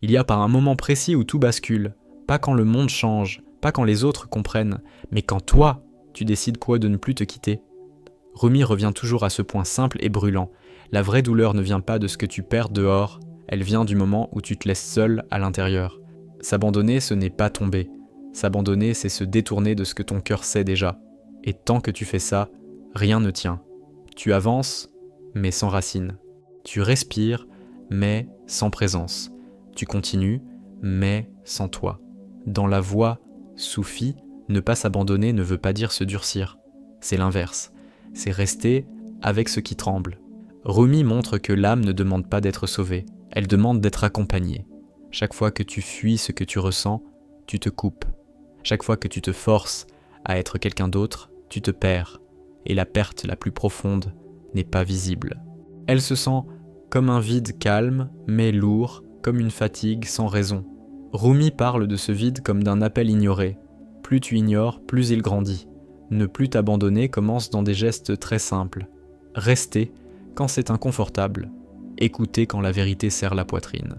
Il y a par un moment précis où tout bascule, pas quand le monde change, pas quand les autres comprennent, mais quand toi, tu décides quoi de ne plus te quitter. Rumi revient toujours à ce point simple et brûlant. La vraie douleur ne vient pas de ce que tu perds dehors, elle vient du moment où tu te laisses seul à l'intérieur. S'abandonner, ce n'est pas tomber. S'abandonner, c'est se détourner de ce que ton cœur sait déjà. Et tant que tu fais ça, rien ne tient. Tu avances, mais sans racines. Tu respires, mais sans présence. Tu continues, mais sans toi. Dans la voie soufie, ne pas s'abandonner ne veut pas dire se durcir. C'est l'inverse. C'est rester avec ce qui tremble. Rumi montre que l'âme ne demande pas d'être sauvée, elle demande d'être accompagnée. Chaque fois que tu fuis ce que tu ressens, tu te coupes. Chaque fois que tu te forces à être quelqu'un d'autre, tu te perds. Et la perte la plus profonde n'est pas visible. Elle se sent comme un vide calme, mais lourd, comme une fatigue sans raison. Rumi parle de ce vide comme d'un appel ignoré. Plus tu ignores, plus il grandit. Ne plus t'abandonner commence dans des gestes très simples. Rester quand c'est inconfortable. Écouter quand la vérité serre la poitrine.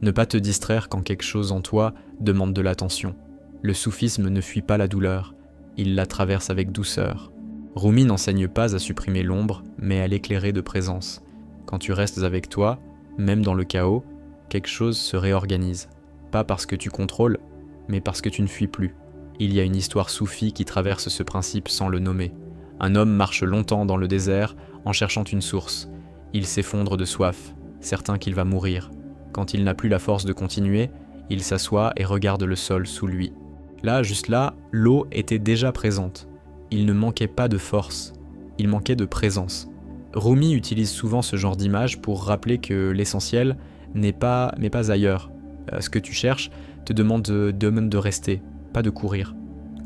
Ne pas te distraire quand quelque chose en toi demande de l'attention. Le soufisme ne fuit pas la douleur, il la traverse avec douceur. Rumi n'enseigne pas à supprimer l'ombre, mais à l'éclairer de présence. Quand tu restes avec toi, même dans le chaos, quelque chose se réorganise. Pas parce que tu contrôles, mais parce que tu ne fuis plus. Il y a une histoire soufie qui traverse ce principe sans le nommer. Un homme marche longtemps dans le désert en cherchant une source. Il s'effondre de soif, certain qu'il va mourir. Quand il n'a plus la force de continuer, il s'assoit et regarde le sol sous lui. Là, juste là, l'eau était déjà présente. Il ne manquait pas de force, il manquait de présence. Rumi utilise souvent ce genre d'image pour rappeler que l'essentiel n'est pas ailleurs. Ce que tu cherches te demande de rester, pas de courir.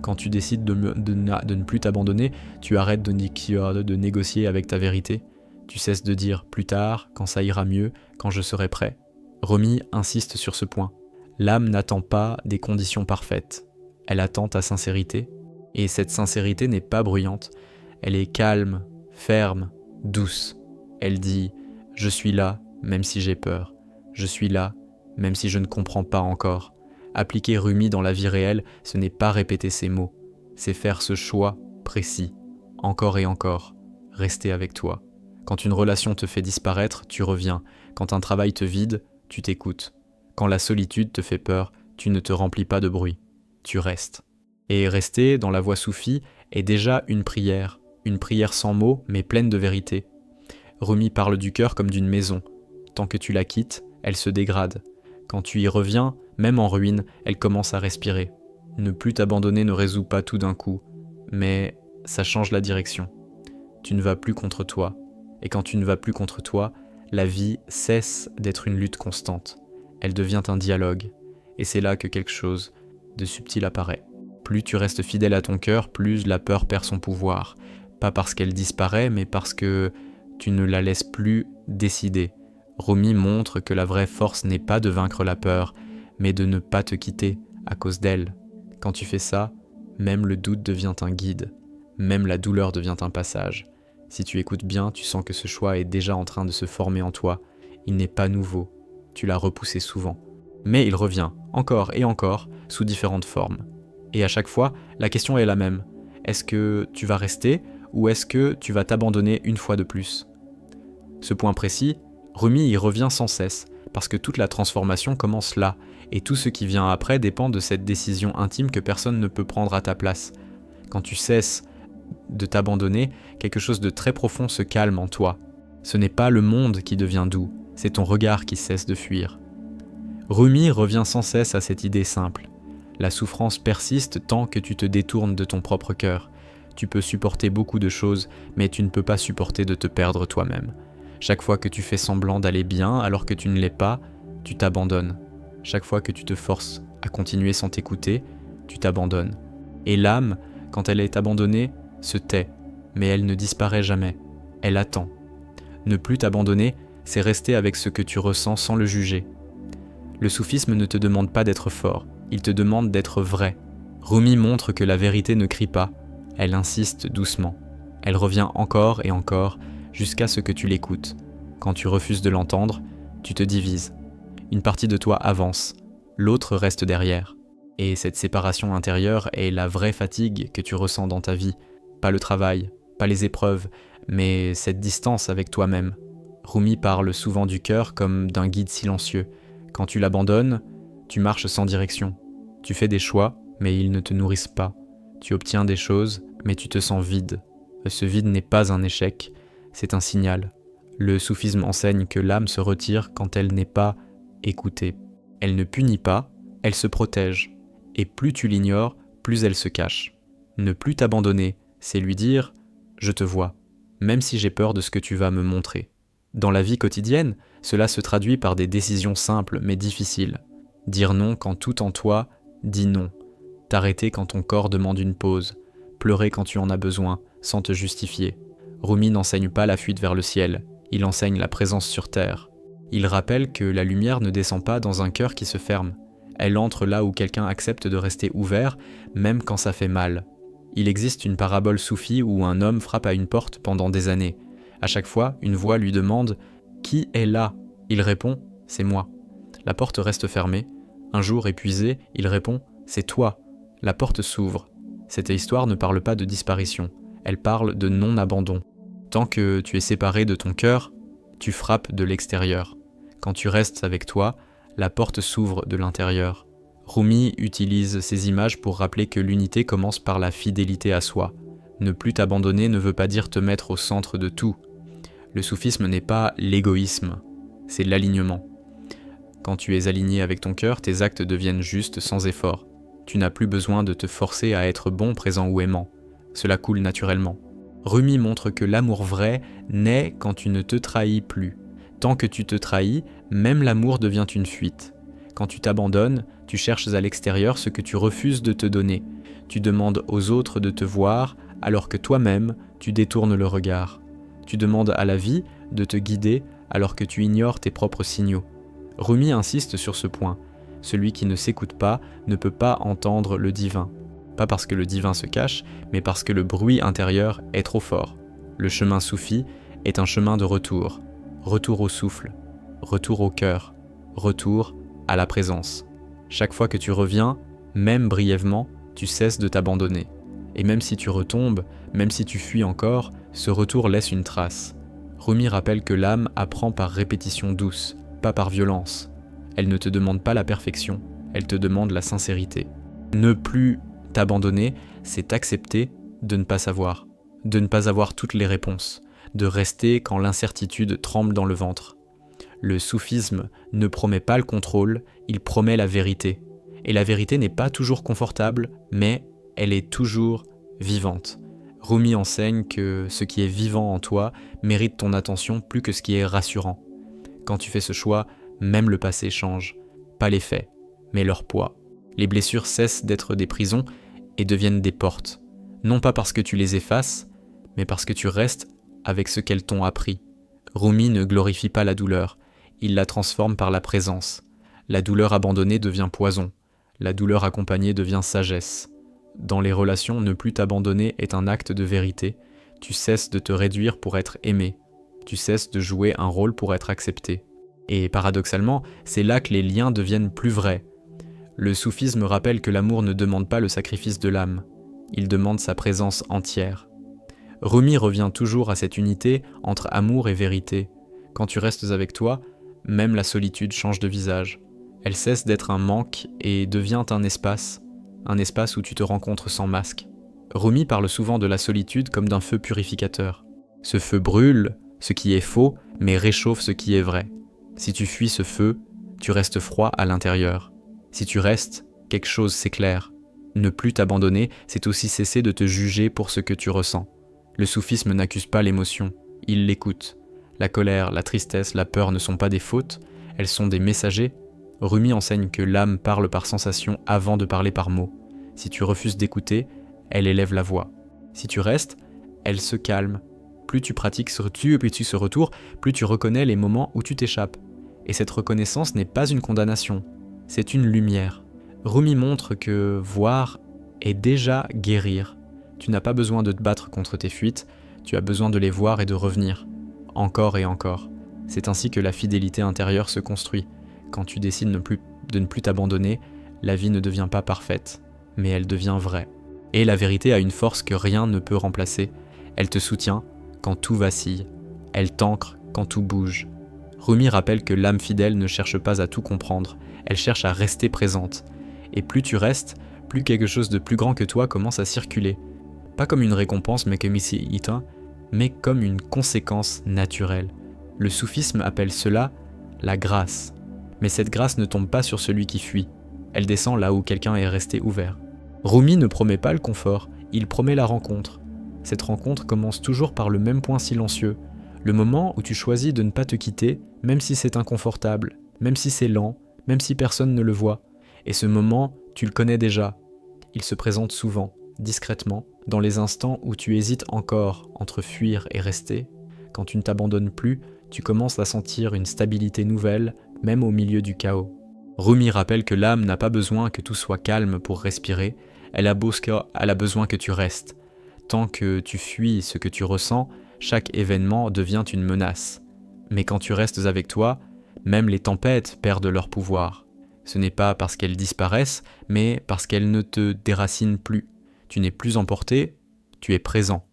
Quand tu décides de ne plus t'abandonner, tu arrêtes de négocier avec ta vérité. Tu cesses de dire plus tard, quand ça ira mieux, quand je serai prêt. Rumi insiste sur ce point. L'âme n'attend pas des conditions parfaites. Elle attend ta sincérité. Et cette sincérité n'est pas bruyante. Elle est calme, ferme, douce. Elle dit « Je suis là, même si j'ai peur. Je suis là, même si je ne comprends pas encore. » Appliquer Rumi dans la vie réelle, ce n'est pas répéter ces mots. C'est faire ce choix précis, encore et encore. Rester avec toi. Quand une relation te fait disparaître, tu reviens. Quand un travail te vide, tu t'écoutes. Quand la solitude te fait peur, tu ne te remplis pas de bruit. Tu restes. Et rester dans la voie soufie est déjà une prière sans mots, mais pleine de vérité. Rumi parle du cœur comme d'une maison. Tant que tu la quittes, elle se dégrade. Quand tu y reviens, même en ruine, elle commence à respirer. Ne plus t'abandonner ne résout pas tout d'un coup, mais ça change la direction. Tu ne vas plus contre toi. Et quand tu ne vas plus contre toi, la vie cesse d'être une lutte constante. Elle devient un dialogue. Et c'est là que quelque chose de subtil apparaît. Plus tu restes fidèle à ton cœur, plus la peur perd son pouvoir. Pas parce qu'elle disparaît, mais parce que tu ne la laisses plus décider. Rumi montre que la vraie force n'est pas de vaincre la peur, mais de ne pas te quitter à cause d'elle. Quand tu fais ça, même le doute devient un guide, même la douleur devient un passage. Si tu écoutes bien, tu sens que ce choix est déjà en train de se former en toi. Il n'est pas nouveau, tu l'as repoussé souvent. Mais il revient, encore et encore, sous différentes formes. Et à chaque fois, la question est la même. Est-ce que tu vas rester ou est-ce que tu vas t'abandonner une fois de plus ? Ce point précis, Rumi y revient sans cesse, parce que toute la transformation commence là, et tout ce qui vient après dépend de cette décision intime que personne ne peut prendre à ta place. Quand tu cesses de t'abandonner, quelque chose de très profond se calme en toi. Ce n'est pas le monde qui devient doux, c'est ton regard qui cesse de fuir. Rumi revient sans cesse à cette idée simple. La souffrance persiste tant que tu te détournes de ton propre cœur. Tu peux supporter beaucoup de choses, mais tu ne peux pas supporter de te perdre toi-même. Chaque fois que tu fais semblant d'aller bien alors que tu ne l'es pas, tu t'abandonnes. Chaque fois que tu te forces à continuer sans t'écouter, tu t'abandonnes. Et l'âme, quand elle est abandonnée, se tait, mais elle ne disparaît jamais. Elle attend. Ne plus t'abandonner, c'est rester avec ce que tu ressens sans le juger. Le soufisme ne te demande pas d'être fort, il te demande d'être vrai. Rumi montre que la vérité ne crie pas, elle insiste doucement. Elle revient encore et encore, jusqu'à ce que tu l'écoutes. Quand tu refuses de l'entendre, tu te divises. Une partie de toi avance, l'autre reste derrière. Et cette séparation intérieure est la vraie fatigue que tu ressens dans ta vie. Pas le travail, pas les épreuves, mais cette distance avec toi-même. Rumi parle souvent du cœur comme d'un guide silencieux. Quand tu l'abandonnes, tu marches sans direction. Tu fais des choix, mais ils ne te nourrissent pas. Tu obtiens des choses, mais tu te sens vide. Ce vide n'est pas un échec, c'est un signal. Le soufisme enseigne que l'âme se retire quand elle n'est pas écoutée. Elle ne punit pas, elle se protège. Et plus tu l'ignores, plus elle se cache. Ne plus t'abandonner, c'est lui dire « je te vois », même si j'ai peur de ce que tu vas me montrer. Dans la vie quotidienne, cela se traduit par des décisions simples mais difficiles. Dire non quand tout en toi dit non. T'arrêter quand ton corps demande une pause. Pleurer quand tu en as besoin, sans te justifier. Rumi n'enseigne pas la fuite vers le ciel, il enseigne la présence sur terre. Il rappelle que la lumière ne descend pas dans un cœur qui se ferme. Elle entre là où quelqu'un accepte de rester ouvert, même quand ça fait mal. Il existe une parabole soufie où un homme frappe à une porte pendant des années. À chaque fois, une voix lui demande « Qui est là ?» Il répond « C'est moi ». La porte reste fermée. Un jour épuisé, il répond « C'est toi ». La porte s'ouvre. Cette histoire ne parle pas de disparition, elle parle de non-abandon. Tant que tu es séparé de ton cœur, tu frappes de l'extérieur. Quand tu restes avec toi, la porte s'ouvre de l'intérieur. Rumi utilise ces images pour rappeler que l'unité commence par la fidélité à soi. Ne plus t'abandonner ne veut pas dire te mettre au centre de tout. Le soufisme n'est pas l'égoïsme, c'est l'alignement. Quand tu es aligné avec ton cœur, tes actes deviennent justes sans effort. Tu n'as plus besoin de te forcer à être bon, présent ou aimant. Cela coule naturellement. Rumi montre que l'amour vrai naît quand tu ne te trahis plus. Tant que tu te trahis, même l'amour devient une fuite. Quand tu t'abandonnes, tu cherches à l'extérieur ce que tu refuses de te donner. Tu demandes aux autres de te voir, alors que toi-même, tu détournes le regard. Tu demandes à la vie de te guider, alors que tu ignores tes propres signaux. Rumi insiste sur ce point. Celui qui ne s'écoute pas ne peut pas entendre le divin. Pas parce que le divin se cache, mais parce que le bruit intérieur est trop fort. Le chemin soufi est un chemin de retour. Retour au souffle, retour au cœur, retour à la présence. Chaque fois que tu reviens, même brièvement, tu cesses de t'abandonner. Et même si tu retombes, même si tu fuis encore, ce retour laisse une trace. Rumi rappelle que l'âme apprend par répétition douce, pas par violence. Elle ne te demande pas la perfection, elle te demande la sincérité. Ne plus t'abandonner, c'est accepter de ne pas savoir, de ne pas avoir toutes les réponses, de rester quand l'incertitude tremble dans le ventre. Le soufisme ne promet pas le contrôle, il promet la vérité. Et la vérité n'est pas toujours confortable, mais elle est toujours vivante. Rumi enseigne que ce qui est vivant en toi mérite ton attention plus que ce qui est rassurant. Quand tu fais ce choix, même le passé change. Pas les faits, mais leur poids. Les blessures cessent d'être des prisons et deviennent des portes. Non pas parce que tu les effaces, mais parce que tu restes avec ce qu'elles t'ont appris. Rumi ne glorifie pas la douleur, il la transforme par la présence. La douleur abandonnée devient poison, la douleur accompagnée devient sagesse. Dans les relations, ne plus t'abandonner est un acte de vérité. Tu cesses de te réduire pour être aimé. Tu cesses de jouer un rôle pour être accepté. Et paradoxalement, c'est là que les liens deviennent plus vrais. Le soufisme rappelle que l'amour ne demande pas le sacrifice de l'âme, il demande sa présence entière. Rumi revient toujours à cette unité entre amour et vérité. Quand tu restes avec toi, même la solitude change de visage. Elle cesse d'être un manque et devient un espace où tu te rencontres sans masque. Rumi parle souvent de la solitude comme d'un feu purificateur. Ce feu brûle ce qui est faux, mais réchauffe ce qui est vrai. Si tu fuis ce feu, tu restes froid à l'intérieur. Si tu restes, quelque chose s'éclaire. Ne plus t'abandonner, c'est aussi cesser de te juger pour ce que tu ressens. Le soufisme n'accuse pas l'émotion, il l'écoute. La colère, la tristesse, la peur ne sont pas des fautes, elles sont des messagers. Rumi enseigne que l'âme parle par sensation avant de parler par mots. Si tu refuses d'écouter, elle élève la voix. Si tu restes, elle se calme. Plus tu pratiques ce retour, plus tu reconnais les moments où tu t'échappes. Et cette reconnaissance n'est pas une condamnation, c'est une lumière. Rumi montre que voir est déjà guérir. Tu n'as pas besoin de te battre contre tes fuites, tu as besoin de les voir et de revenir. Encore et encore. C'est ainsi que la fidélité intérieure se construit. Quand tu décides de ne plus t'abandonner, la vie ne devient pas parfaite, mais elle devient vraie. Et la vérité a une force que rien ne peut remplacer. Elle te soutient quand tout vacille. Elle t'ancre quand tout bouge. Rumi rappelle que l'âme fidèle ne cherche pas à tout comprendre, elle cherche à rester présente. Et plus tu restes, plus quelque chose de plus grand que toi commence à circuler. Pas comme une récompense mais comme une conséquence naturelle. Le soufisme appelle cela la grâce. Mais cette grâce ne tombe pas sur celui qui fuit. Elle descend là où quelqu'un est resté ouvert. Rumi ne promet pas le confort, il promet la rencontre. Cette rencontre commence toujours par le même point silencieux, le moment où tu choisis de ne pas te quitter, même si c'est inconfortable, même si c'est lent, même si personne ne le voit. Et ce moment, tu le connais déjà. Il se présente souvent, discrètement, dans les instants où tu hésites encore entre fuir et rester. Quand tu ne t'abandonnes plus, tu commences à sentir une stabilité nouvelle, même au milieu du chaos. Rumi rappelle que l'âme n'a pas besoin que tout soit calme pour respirer, elle a besoin que tu restes. Tant que tu fuis ce que tu ressens, chaque événement devient une menace. Mais quand tu restes avec toi, même les tempêtes perdent leur pouvoir. Ce n'est pas parce qu'elles disparaissent, mais parce qu'elles ne te déracinent plus. Tu n'es plus emporté, tu es présent.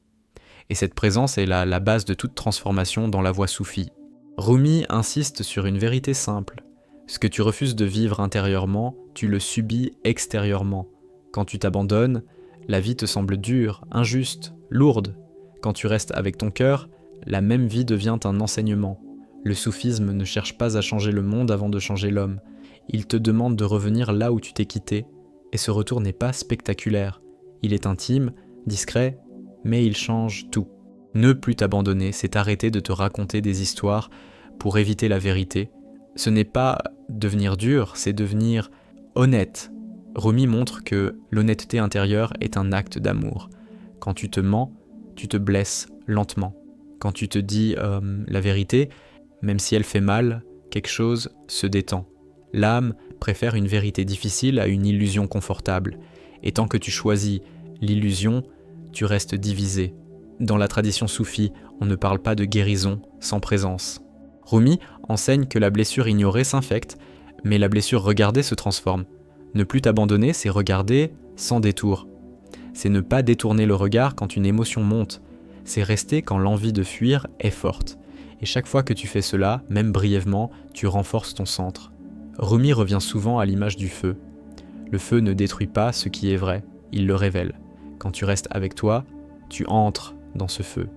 Et cette présence est la base de toute transformation dans la voie soufie. Rumi insiste sur une vérité simple. Ce que tu refuses de vivre intérieurement, tu le subis extérieurement. Quand tu t'abandonnes, la vie te semble dure, injuste, lourde. Quand tu restes avec ton cœur, la même vie devient un enseignement. Le soufisme ne cherche pas à changer le monde avant de changer l'homme. Il te demande de revenir là où tu t'es quitté, et ce retour n'est pas spectaculaire. Il est intime, discret, mais il change tout. Ne plus t'abandonner, c'est arrêter de te raconter des histoires pour éviter la vérité. Ce n'est pas devenir dur, c'est devenir honnête. Rumi montre que l'honnêteté intérieure est un acte d'amour. Quand tu te mens, tu te blesses lentement. Quand tu te dis la vérité, même si elle fait mal, quelque chose se détend. L'âme préfère une vérité difficile à une illusion confortable. Et tant que tu choisis l'illusion, tu restes divisé. Dans la tradition soufie, on ne parle pas de guérison sans présence. Rumi enseigne que la blessure ignorée s'infecte, mais la blessure regardée se transforme. Ne plus t'abandonner, c'est regarder sans détour. C'est ne pas détourner le regard quand une émotion monte. C'est rester quand l'envie de fuir est forte. Et chaque fois que tu fais cela, même brièvement, tu renforces ton centre. Rumi revient souvent à l'image du feu. Le feu ne détruit pas ce qui est vrai, il le révèle. Quand tu restes avec toi, tu entres dans ce feu.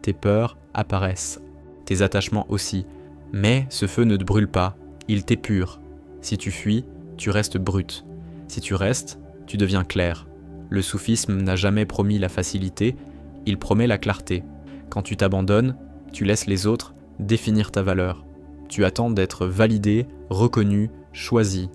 Tes peurs apparaissent, tes attachements aussi. Mais ce feu ne te brûle pas, il t'épure. Si tu fuis, tu restes brut. Si tu restes, tu deviens clair. Le soufisme n'a jamais promis la facilité, il promet la clarté. Quand tu t'abandonnes, tu laisses les autres définir ta valeur. Tu attends d'être validé, reconnu, choisi.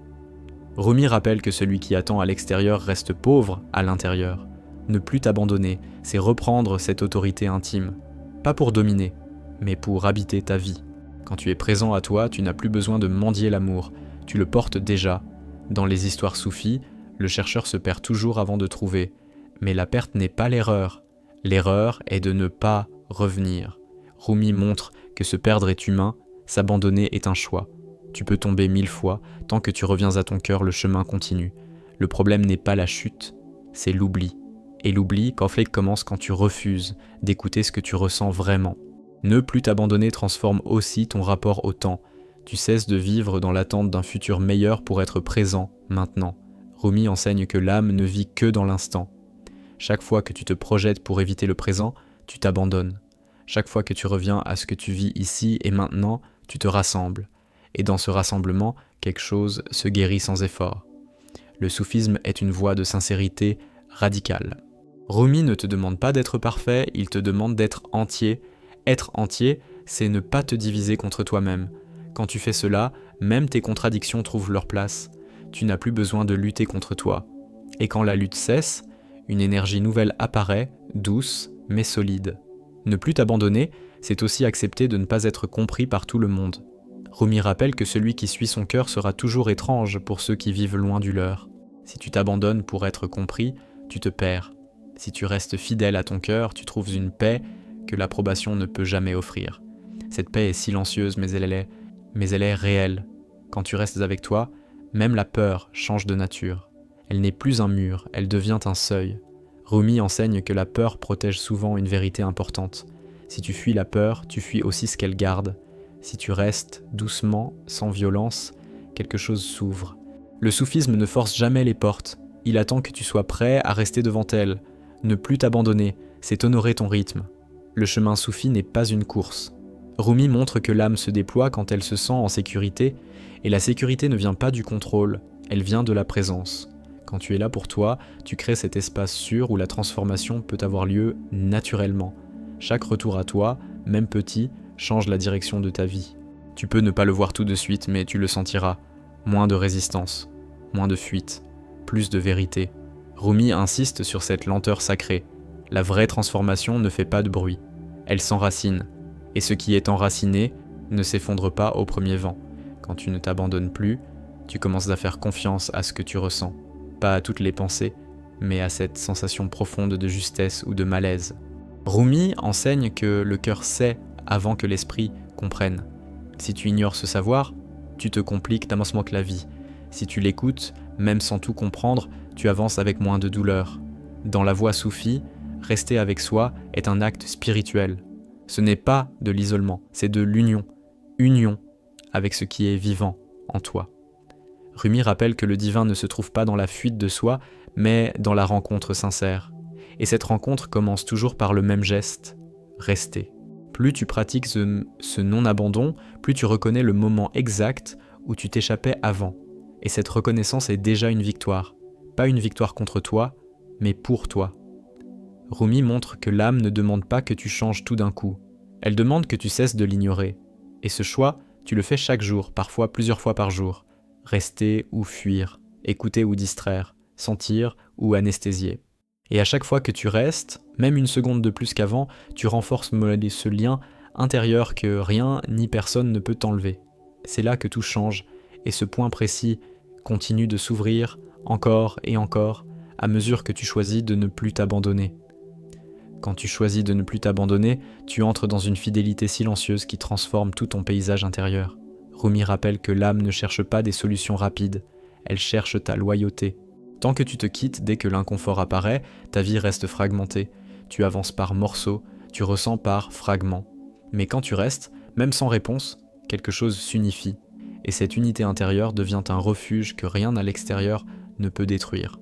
Rumi rappelle que celui qui attend à l'extérieur reste pauvre à l'intérieur. Ne plus t'abandonner, c'est reprendre cette autorité intime. Pas pour dominer, mais pour habiter ta vie. Quand tu es présent à toi, tu n'as plus besoin de mendier l'amour, tu le portes déjà. Dans les histoires soufis, le chercheur se perd toujours avant de trouver. Mais la perte n'est pas l'erreur. L'erreur est de ne pas revenir. Rumi montre que se perdre est humain, s'abandonner est un choix. Tu peux tomber 1000 fois, tant que tu reviens à ton cœur, le chemin continue. Le problème n'est pas la chute, c'est l'oubli. Et l'oubli, conflit commence quand tu refuses d'écouter ce que tu ressens vraiment. Ne plus t'abandonner transforme aussi ton rapport au temps. Tu cesses de vivre dans l'attente d'un futur meilleur pour être présent, maintenant. Rumi enseigne que l'âme ne vit que dans l'instant. Chaque fois que tu te projettes pour éviter le présent, tu t'abandonnes. Chaque fois que tu reviens à ce que tu vis ici et maintenant, tu te rassembles. Et dans ce rassemblement, quelque chose se guérit sans effort. Le soufisme est une voie de sincérité radicale. Rumi ne te demande pas d'être parfait, il te demande d'être entier. Être entier, c'est ne pas te diviser contre toi-même. Quand tu fais cela, même tes contradictions trouvent leur place. Tu n'as plus besoin de lutter contre toi. Et quand la lutte cesse, une énergie nouvelle apparaît, douce mais solide. Ne plus t'abandonner, c'est aussi accepter de ne pas être compris par tout le monde. Rumi rappelle que celui qui suit son cœur sera toujours étrange pour ceux qui vivent loin du leur. Si tu t'abandonnes pour être compris, tu te perds. Si tu restes fidèle à ton cœur, tu trouves une paix que l'approbation ne peut jamais offrir. Cette paix est silencieuse, mais elle est réelle. Quand tu restes avec toi, même la peur change de nature. Elle n'est plus un mur, elle devient un seuil. Rumi enseigne que la peur protège souvent une vérité importante. Si tu fuis la peur, tu fuis aussi ce qu'elle garde. Si tu restes doucement, sans violence, quelque chose s'ouvre. Le soufisme ne force jamais les portes. Il attend que tu sois prêt à rester devant elles. Ne plus t'abandonner, c'est honorer ton rythme. Le chemin soufi n'est pas une course. Rumi montre que l'âme se déploie quand elle se sent en sécurité, et la sécurité ne vient pas du contrôle, elle vient de la présence. Quand tu es là pour toi, tu crées cet espace sûr où la transformation peut avoir lieu naturellement. Chaque retour à toi, même petit, change la direction de ta vie. Tu peux ne pas le voir tout de suite, mais tu le sentiras. Moins de résistance, moins de fuite, plus de vérité. Rumi insiste sur cette lenteur sacrée. La vraie transformation ne fait pas de bruit. Elle s'enracine. Et ce qui est enraciné ne s'effondre pas au premier vent. Quand tu ne t'abandonnes plus, tu commences à faire confiance à ce que tu ressens. Pas à toutes les pensées, mais à cette sensation profonde de justesse ou de malaise. Rumi enseigne que le cœur sait avant que l'esprit comprenne. Si tu ignores ce savoir, tu te compliques d'avancement que la vie. Si tu l'écoutes, même sans tout comprendre, tu avances avec moins de douleur. Dans la voie soufie, rester avec soi est un acte spirituel. Ce n'est pas de l'isolement, c'est de l'union. Union avec ce qui est vivant en toi. Rumi rappelle que le divin ne se trouve pas dans la fuite de soi, mais dans la rencontre sincère. Et cette rencontre commence toujours par le même geste, rester. Plus tu pratiques ce non-abandon, plus tu reconnais le moment exact où tu t'échappais avant. Et cette reconnaissance est déjà une victoire. Pas une victoire contre toi, mais pour toi. Rumi montre que l'âme ne demande pas que tu changes tout d'un coup. Elle demande que tu cesses de l'ignorer. Et ce choix, tu le fais chaque jour, parfois plusieurs fois par jour. Rester ou fuir, écouter ou distraire, sentir ou anesthésier. Et à chaque fois que tu restes, même une seconde de plus qu'avant, tu renforces ce lien intérieur que rien ni personne ne peut t'enlever. C'est là que tout change, et ce point précis continue de s'ouvrir encore et encore à mesure que tu choisis de ne plus t'abandonner. Quand tu choisis de ne plus t'abandonner, tu entres dans une fidélité silencieuse qui transforme tout ton paysage intérieur. Rumi rappelle que l'âme ne cherche pas des solutions rapides, elle cherche ta loyauté. Tant que tu te quittes dès que l'inconfort apparaît, ta vie reste fragmentée. Tu avances par morceaux, tu ressens par fragments. Mais quand tu restes, même sans réponse, quelque chose s'unifie. Et cette unité intérieure devient un refuge que rien à l'extérieur ne peut détruire.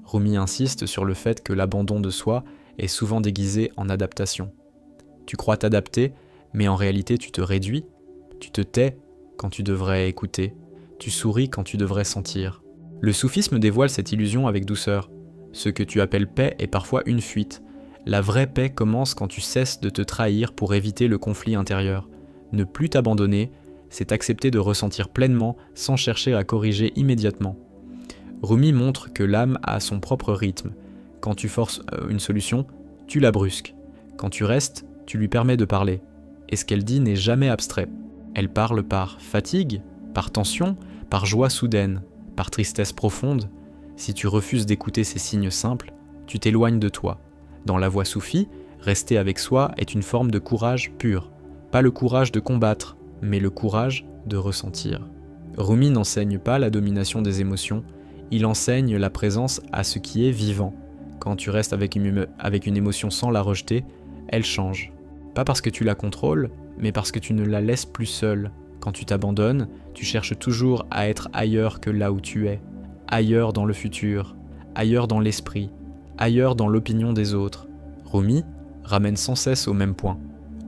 Rumi insiste sur le fait que l'abandon de soi est souvent déguisé en adaptation. Tu crois t'adapter, mais en réalité tu te réduis. Tu te tais quand tu devrais écouter. Tu souris quand tu devrais sentir. Le soufisme dévoile cette illusion avec douceur. Ce que tu appelles paix est parfois une fuite. La vraie paix commence quand tu cesses de te trahir pour éviter le conflit intérieur. Ne plus t'abandonner, c'est accepter de ressentir pleinement sans chercher à corriger immédiatement. Rumi montre que l'âme a son propre rythme. Quand tu forces une solution, tu la brusques. Quand tu restes, tu lui permets de parler. Et ce qu'elle dit n'est jamais abstrait. Elle parle par fatigue, par tension, par joie soudaine, par tristesse profonde. Si tu refuses d'écouter ces signes simples, tu t'éloignes de toi. Dans la voie soufie, rester avec soi est une forme de courage pur. Pas le courage de combattre, mais le courage de ressentir. Rumi n'enseigne pas la domination des émotions, il enseigne la présence à ce qui est vivant. Quand tu restes avec une émotion sans la rejeter, elle change. Pas parce que tu la contrôles, mais parce que tu ne la laisses plus seule. Quand tu t'abandonnes, tu cherches toujours à être ailleurs que là où tu es. Ailleurs dans le futur, ailleurs dans l'esprit, ailleurs dans l'opinion des autres. Rumi ramène sans cesse au même point.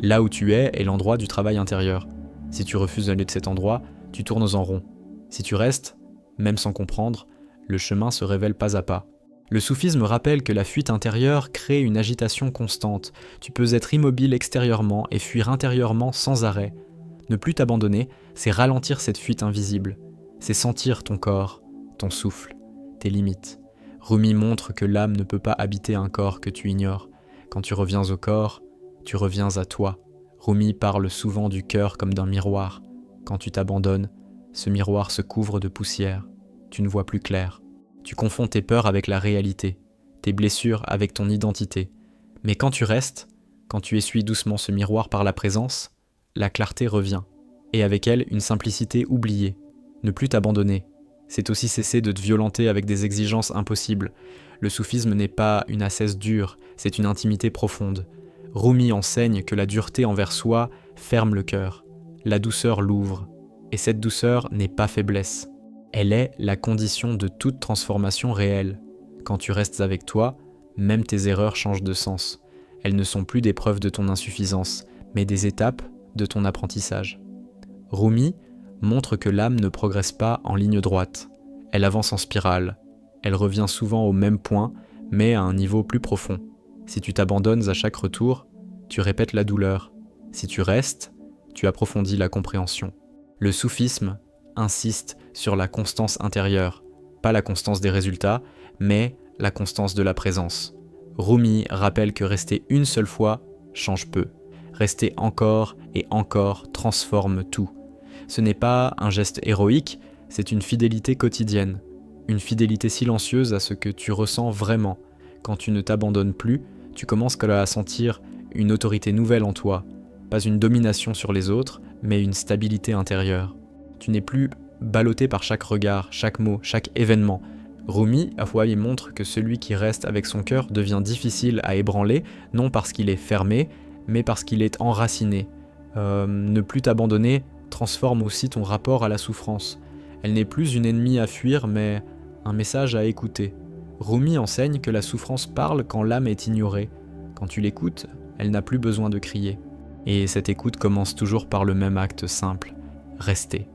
Là où tu es est l'endroit du travail intérieur. Si tu refuses d'aller de cet endroit, tu tournes en rond. Si tu restes, même sans comprendre, le chemin se révèle pas à pas. Le soufisme rappelle que la fuite intérieure crée une agitation constante. Tu peux être immobile extérieurement et fuir intérieurement sans arrêt. Ne plus t'abandonner, c'est ralentir cette fuite invisible. C'est sentir ton corps, ton souffle, tes limites. Rumi montre que l'âme ne peut pas habiter un corps que tu ignores. Quand tu reviens au corps, tu reviens à toi. Rumi parle souvent du cœur comme d'un miroir. Quand tu t'abandonnes, ce miroir se couvre de poussière. Tu ne vois plus clair. Tu confonds tes peurs avec la réalité, tes blessures avec ton identité. Mais quand tu restes, quand tu essuies doucement ce miroir par la présence, la clarté revient, et avec elle une simplicité oubliée. Ne plus t'abandonner, c'est aussi cesser de te violenter avec des exigences impossibles. Le soufisme n'est pas une ascèse dure, c'est une intimité profonde. Rumi enseigne que la dureté envers soi ferme le cœur, la douceur l'ouvre, et cette douceur n'est pas faiblesse. Elle est la condition de toute transformation réelle. Quand tu restes avec toi, même tes erreurs changent de sens. Elles ne sont plus des preuves de ton insuffisance, mais des étapes de ton apprentissage. Rumi montre que l'âme ne progresse pas en ligne droite. Elle avance en spirale. Elle revient souvent au même point, mais à un niveau plus profond. Si tu t'abandonnes à chaque retour, tu répètes la douleur. Si tu restes, tu approfondis la compréhension. Le soufisme insiste sur la constance intérieure, pas la constance des résultats, mais la constance de la présence. Rumi rappelle que rester une seule fois change peu. Rester encore et encore transforme tout. Ce n'est pas un geste héroïque, c'est une fidélité quotidienne, une fidélité silencieuse à ce que tu ressens vraiment. Quand tu ne t'abandonnes plus, tu commences à sentir une autorité nouvelle en toi, pas une domination sur les autres, mais une stabilité intérieure. Tu n'es plus ballotté par chaque regard, chaque mot, chaque événement. Rumi, à fois, il montre que celui qui reste avec son cœur devient difficile à ébranler, non parce qu'il est fermé, mais parce qu'il est enraciné. Ne plus t'abandonner transforme aussi ton rapport à la souffrance. Elle n'est plus une ennemie à fuir, mais un message à écouter. Rumi enseigne que la souffrance parle quand l'âme est ignorée. Quand tu l'écoutes, elle n'a plus besoin de crier. Et cette écoute commence toujours par le même acte simple, rester.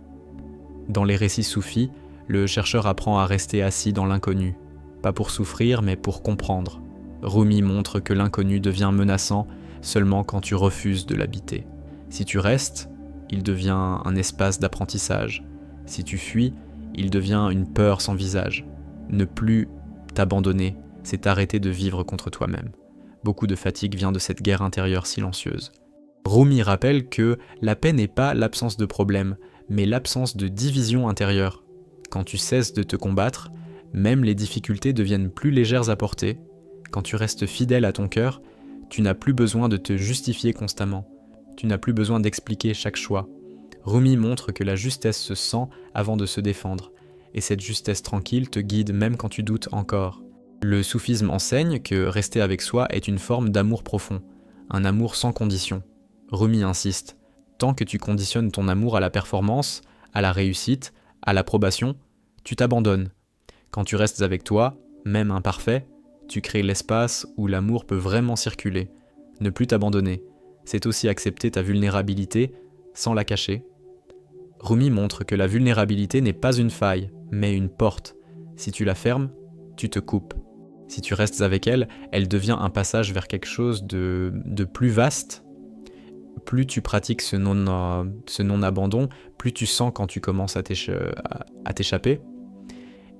Dans les récits soufis, le chercheur apprend à rester assis dans l'inconnu, pas pour souffrir mais pour comprendre. Rumi montre que l'inconnu devient menaçant seulement quand tu refuses de l'habiter. Si tu restes, il devient un espace d'apprentissage. Si tu fuis, il devient une peur sans visage. Ne plus t'abandonner, c'est arrêter de vivre contre toi-même. Beaucoup de fatigue vient de cette guerre intérieure silencieuse. Rumi rappelle que la paix n'est pas l'absence de problème, mais l'absence de division intérieure. Quand tu cesses de te combattre, même les difficultés deviennent plus légères à porter. Quand tu restes fidèle à ton cœur, tu n'as plus besoin de te justifier constamment. Tu n'as plus besoin d'expliquer chaque choix. Rumi montre que la justesse se sent avant de se défendre, et cette justesse tranquille te guide même quand tu doutes encore. Le soufisme enseigne que rester avec soi est une forme d'amour profond, un amour sans condition. Rumi insiste, tant que tu conditionnes ton amour à la performance, à la réussite, à l'approbation, tu t'abandonnes. Quand tu restes avec toi, même imparfait, tu crées l'espace où l'amour peut vraiment circuler. Ne plus t'abandonner, c'est aussi accepter ta vulnérabilité sans la cacher. Rumi montre que la vulnérabilité n'est pas une faille, mais une porte. Si tu la fermes, tu te coupes. Si tu restes avec elle, elle devient un passage vers quelque chose de plus vaste. Plus tu pratiques ce non-abandon, plus tu sens quand tu commences à t'échapper.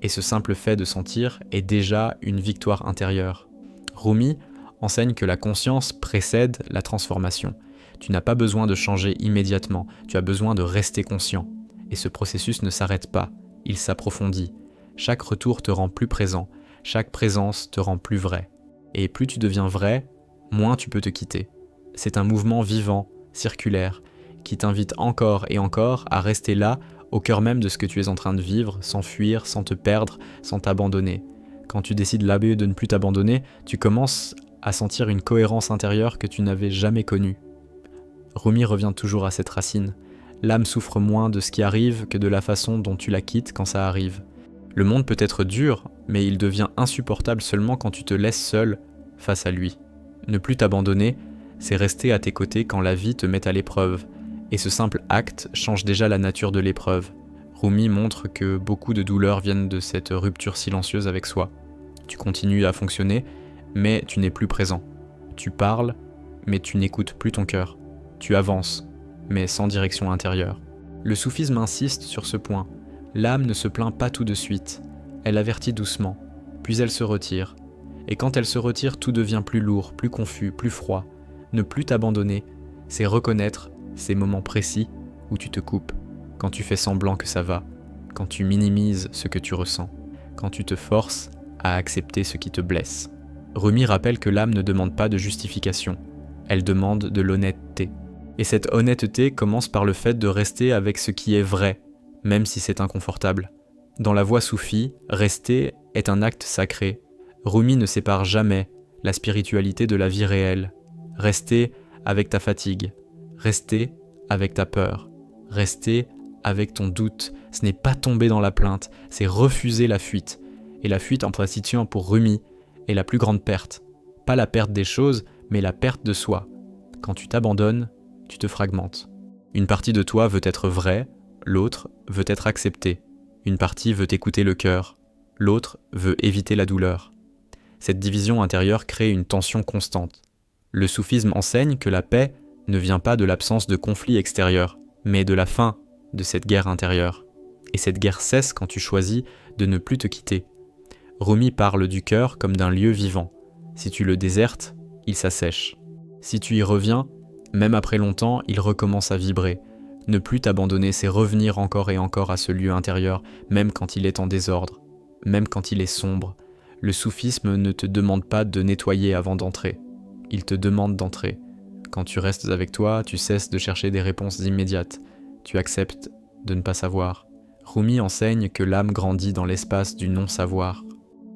Et ce simple fait de sentir est déjà une victoire intérieure. Rumi enseigne que la conscience précède la transformation. Tu n'as pas besoin de changer immédiatement, tu as besoin de rester conscient. Et ce processus ne s'arrête pas, il s'approfondit. Chaque retour te rend plus présent, chaque présence te rend plus vrai. Et plus tu deviens vrai, moins tu peux te quitter. C'est un mouvement vivant, circulaire, qui t'invite encore et encore à rester là, au cœur même de ce que tu es en train de vivre, sans fuir, sans te perdre, sans t'abandonner. Quand tu décides là-bas de ne plus t'abandonner, tu commences à sentir une cohérence intérieure que tu n'avais jamais connue. Rumi revient toujours à cette racine. L'âme souffre moins de ce qui arrive que de la façon dont tu la quittes quand ça arrive. Le monde peut être dur, mais il devient insupportable seulement quand tu te laisses seul face à lui. Ne plus t'abandonner, c'est rester à tes côtés quand la vie te met à l'épreuve. Et ce simple acte change déjà la nature de l'épreuve. Rumi montre que beaucoup de douleurs viennent de cette rupture silencieuse avec soi. Tu continues à fonctionner, mais tu n'es plus présent. Tu parles, mais tu n'écoutes plus ton cœur. Tu avances, mais sans direction intérieure. Le soufisme insiste sur ce point. L'âme ne se plaint pas tout de suite. Elle avertit doucement, puis elle se retire. Et quand elle se retire, tout devient plus lourd, plus confus, plus froid. Ne plus t'abandonner, c'est reconnaître ces moments précis où tu te coupes, quand tu fais semblant que ça va, quand tu minimises ce que tu ressens, quand tu te forces à accepter ce qui te blesse. Rumi rappelle que l'âme ne demande pas de justification, elle demande de l'honnêteté. Et cette honnêteté commence par le fait de rester avec ce qui est vrai, même si c'est inconfortable. Dans la voie soufie, rester est un acte sacré. Rumi ne sépare jamais la spiritualité de la vie réelle. Rester avec ta fatigue, rester avec ta peur, rester avec ton doute, ce n'est pas tomber dans la plainte, c'est refuser la fuite. Et la fuite en principe pour Rumi est la plus grande perte. Pas la perte des choses, mais la perte de soi. Quand tu t'abandonnes, tu te fragmentes. Une partie de toi veut être vraie, l'autre veut être acceptée. Une partie veut écouter le cœur, l'autre veut éviter la douleur. Cette division intérieure crée une tension constante. Le soufisme enseigne que la paix ne vient pas de l'absence de conflit extérieur, mais de la fin de cette guerre intérieure. Et cette guerre cesse quand tu choisis de ne plus te quitter. Rumi parle du cœur comme d'un lieu vivant. Si tu le désertes, il s'assèche. Si tu y reviens, même après longtemps, il recommence à vibrer. Ne plus t'abandonner, c'est revenir encore et encore à ce lieu intérieur, même quand il est en désordre, même quand il est sombre. Le soufisme ne te demande pas de nettoyer avant d'entrer. Il te demande d'entrer. Quand tu restes avec toi, tu cesses de chercher des réponses immédiates. Tu acceptes de ne pas savoir. Rumi enseigne que l'âme grandit dans l'espace du non-savoir.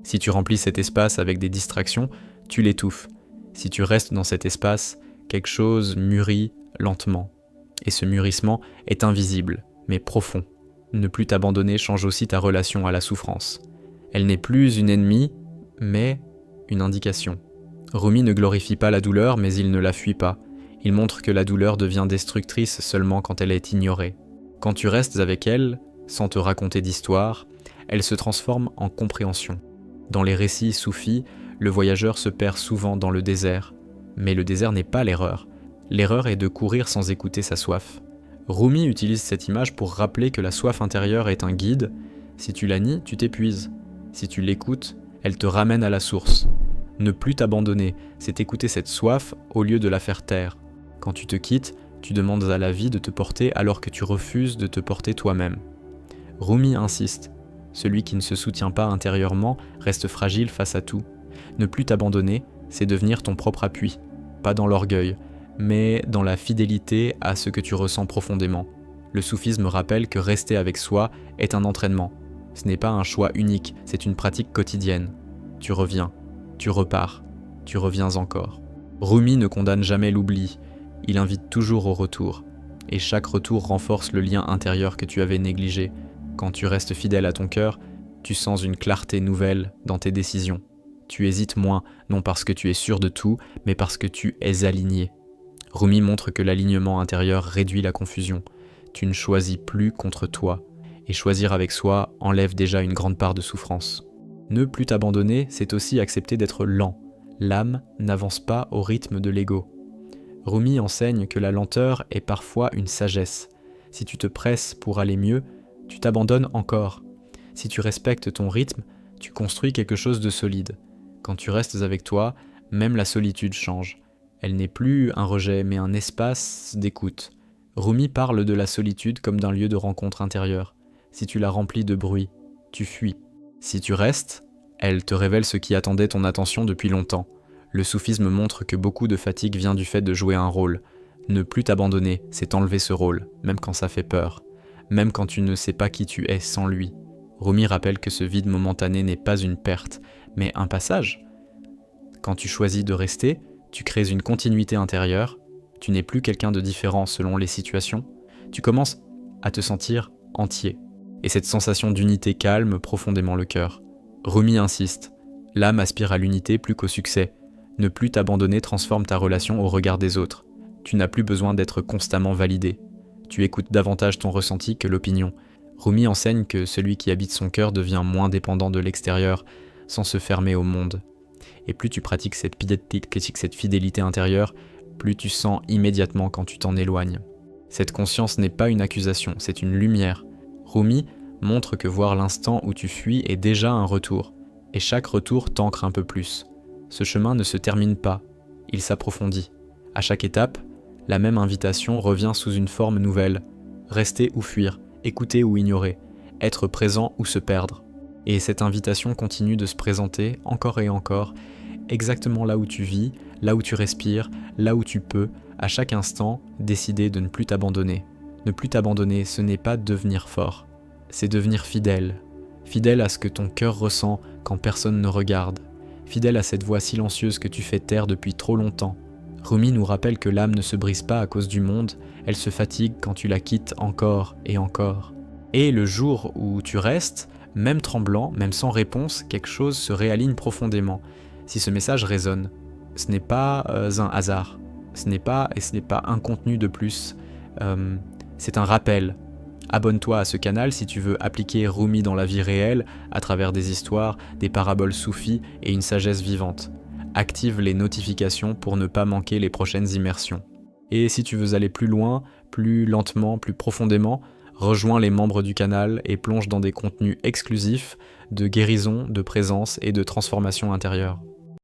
Si tu remplis cet espace avec des distractions, tu l'étouffes. Si tu restes dans cet espace, quelque chose mûrit lentement. Et ce mûrissement est invisible, mais profond. Ne plus t'abandonner change aussi ta relation à la souffrance. Elle n'est plus une ennemie, mais une indication. Rumi ne glorifie pas la douleur, mais il ne la fuit pas. Il montre que la douleur devient destructrice seulement quand elle est ignorée. Quand tu restes avec elle, sans te raconter d'histoire, elle se transforme en compréhension. Dans les récits soufis, le voyageur se perd souvent dans le désert. Mais le désert n'est pas l'erreur. L'erreur est de courir sans écouter sa soif. Rumi utilise cette image pour rappeler que la soif intérieure est un guide. Si tu la nies, tu t'épuises. Si tu l'écoutes, elle te ramène à la source. Ne plus t'abandonner, c'est écouter cette soif au lieu de la faire taire. Quand tu te quittes, tu demandes à la vie de te porter alors que tu refuses de te porter toi-même. Rumi insiste. Celui qui ne se soutient pas intérieurement reste fragile face à tout. Ne plus t'abandonner, c'est devenir ton propre appui. Pas dans l'orgueil, mais dans la fidélité à ce que tu ressens profondément. Le soufisme rappelle que rester avec soi est un entraînement. Ce n'est pas un choix unique, c'est une pratique quotidienne. Tu reviens, tu repars, tu reviens encore. Rumi ne condamne jamais l'oubli, il invite toujours au retour. Et chaque retour renforce le lien intérieur que tu avais négligé. Quand tu restes fidèle à ton cœur, tu sens une clarté nouvelle dans tes décisions. Tu hésites moins, non parce que tu es sûr de tout, mais parce que tu es aligné. Rumi montre que l'alignement intérieur réduit la confusion. Tu ne choisis plus contre toi, et choisir avec soi enlève déjà une grande part de souffrance. Ne plus t'abandonner, c'est aussi accepter d'être lent. L'âme n'avance pas au rythme de l'ego. Rumi enseigne que la lenteur est parfois une sagesse. Si tu te presses pour aller mieux, tu t'abandonnes encore. Si tu respectes ton rythme, tu construis quelque chose de solide. Quand tu restes avec toi, même la solitude change. Elle n'est plus un rejet, mais un espace d'écoute. Rumi parle de la solitude comme d'un lieu de rencontre intérieure. Si tu la remplis de bruit, tu fuis. Si tu restes, elle te révèle ce qui attendait ton attention depuis longtemps. Le soufisme montre que beaucoup de fatigue vient du fait de jouer un rôle. Ne plus t'abandonner, c'est enlever ce rôle, même quand ça fait peur. Même quand tu ne sais pas qui tu es sans lui. Rumi rappelle que ce vide momentané n'est pas une perte, mais un passage. Quand tu choisis de rester, tu crées une continuité intérieure, tu n'es plus quelqu'un de différent selon les situations, tu commences à te sentir entier. Et cette sensation d'unité calme profondément le cœur. Rumi insiste, l'âme aspire à l'unité plus qu'au succès. Ne plus t'abandonner transforme ta relation au regard des autres. Tu n'as plus besoin d'être constamment validé. Tu écoutes davantage ton ressenti que l'opinion. Rumi enseigne que celui qui habite son cœur devient moins dépendant de l'extérieur, sans se fermer au monde. Et plus tu pratiques cette fidélité intérieure, plus tu sens immédiatement quand tu t'en éloignes. Cette conscience n'est pas une accusation, c'est une lumière. Rumi montre que voir l'instant où tu fuis est déjà un retour, et chaque retour t'ancre un peu plus. Ce chemin ne se termine pas, il s'approfondit. À chaque étape, la même invitation revient sous une forme nouvelle. Rester ou fuir, écouter ou ignorer, être présent ou se perdre. Et cette invitation continue de se présenter encore et encore, exactement là où tu vis, là où tu respires, là où tu peux, à chaque instant, décider de ne plus t'abandonner. Ne plus t'abandonner, ce n'est pas devenir fort, c'est devenir fidèle. Fidèle à ce que ton cœur ressent quand personne ne regarde. Fidèle à cette voix silencieuse que tu fais taire depuis trop longtemps. Rumi nous rappelle que l'âme ne se brise pas à cause du monde, elle se fatigue quand tu la quittes encore et encore. Et le jour où tu restes, même tremblant, même sans réponse, quelque chose se réaligne profondément. Si ce message résonne, ce n'est pas un hasard, ce n'est pas un contenu de plus, c'est un rappel. Abonne-toi à ce canal si tu veux appliquer Rumi dans la vie réelle à travers des histoires, des paraboles soufis et une sagesse vivante. Active les notifications pour ne pas manquer les prochaines immersions. Et si tu veux aller plus loin, plus lentement, plus profondément, rejoins les membres du canal et plonge dans des contenus exclusifs de guérison, de présence et de transformation intérieure.